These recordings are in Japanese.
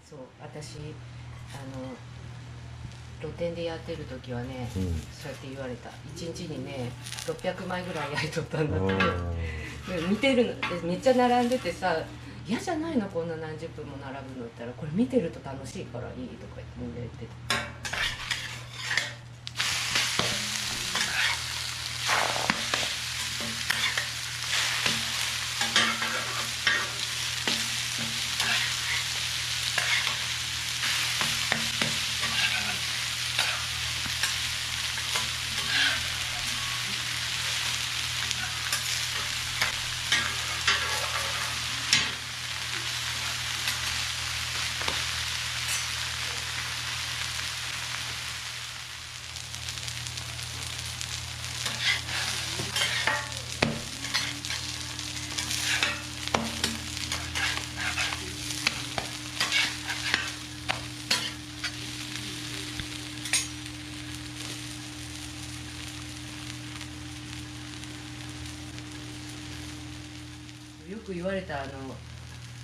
そう、私露店でやってる時はね、そうやって言われた。1日にね600枚ぐらい焼いとったんだって。見てるのめっちゃ並んでてさ、嫌じゃないのこんな何十分も並ぶのって言ったら、これ見てると楽しいからいいとか言ってみんな言ってた。よく言われた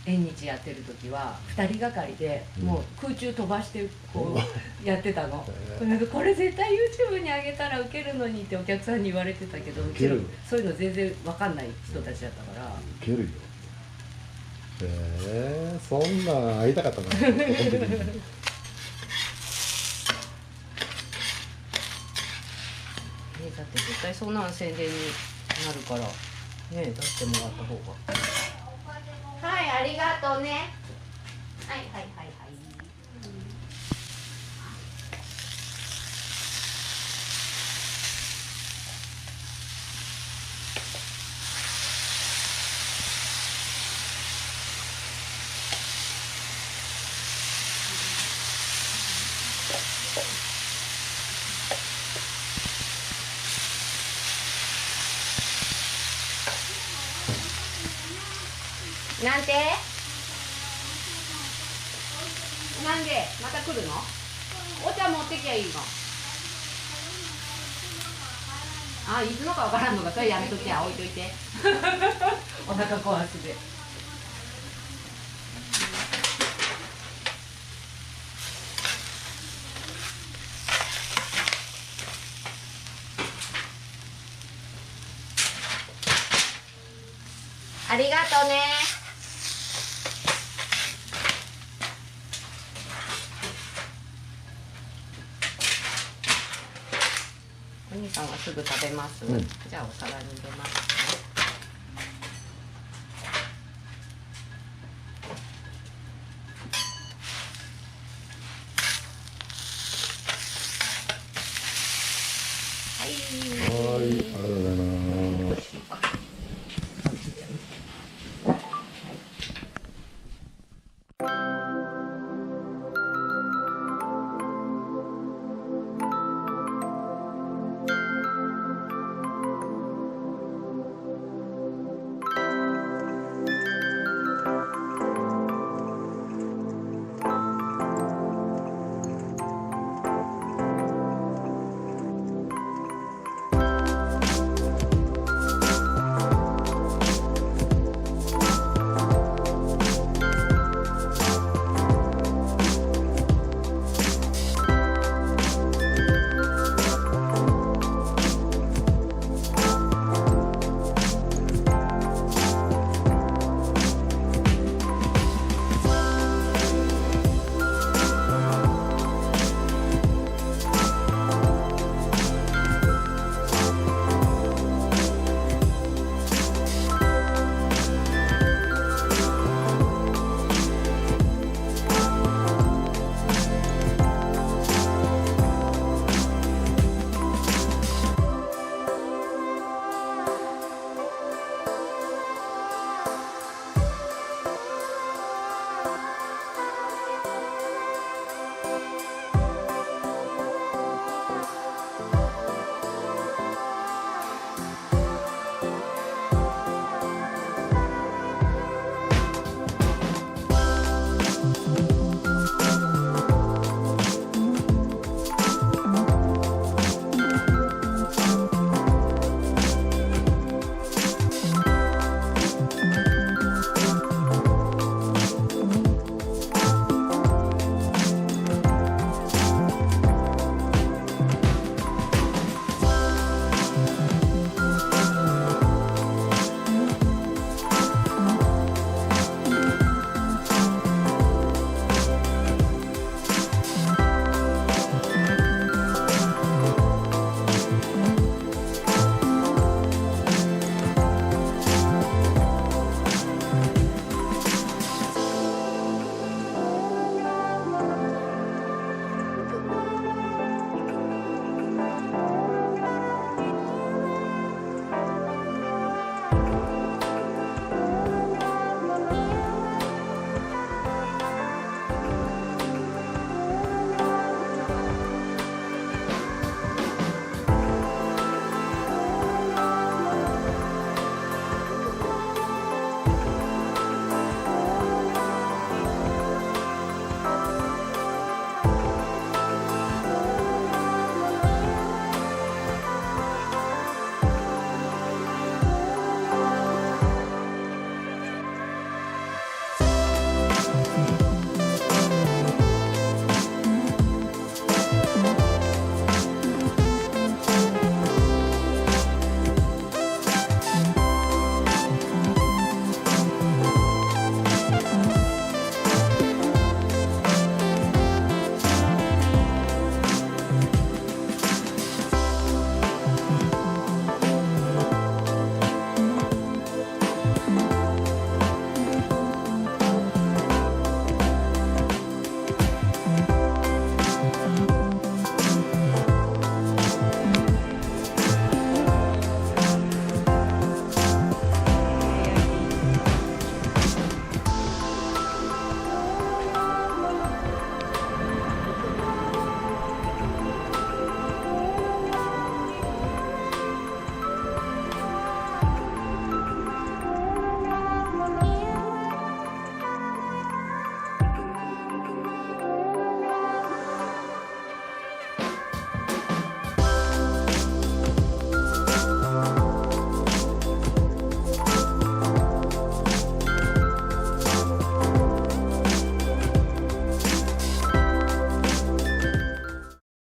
縁日やってる時は2人がかりでもう空中飛ばしてこうやってたの。これ絶対 YouTube に上げたらウケるのにってお客さんに言われてたけど、うちそういうの全然分かんない人たちだったから。ウケるよ。そんなん会いたかったな。ね、だって絶対そんなん宣伝になるからね、出してもらった方が。はい、ありがとうね。はいはいはいはい。なんてなんでまた来るの？お茶持ってきゃいいの。あ、いつのかわからんのか、それやめときゃ、置いといてお腹壊すで。ありがとね。お兄さんはすぐ食べます、うん、じゃあお皿に入れますね。はい、はい、ありがとうございます。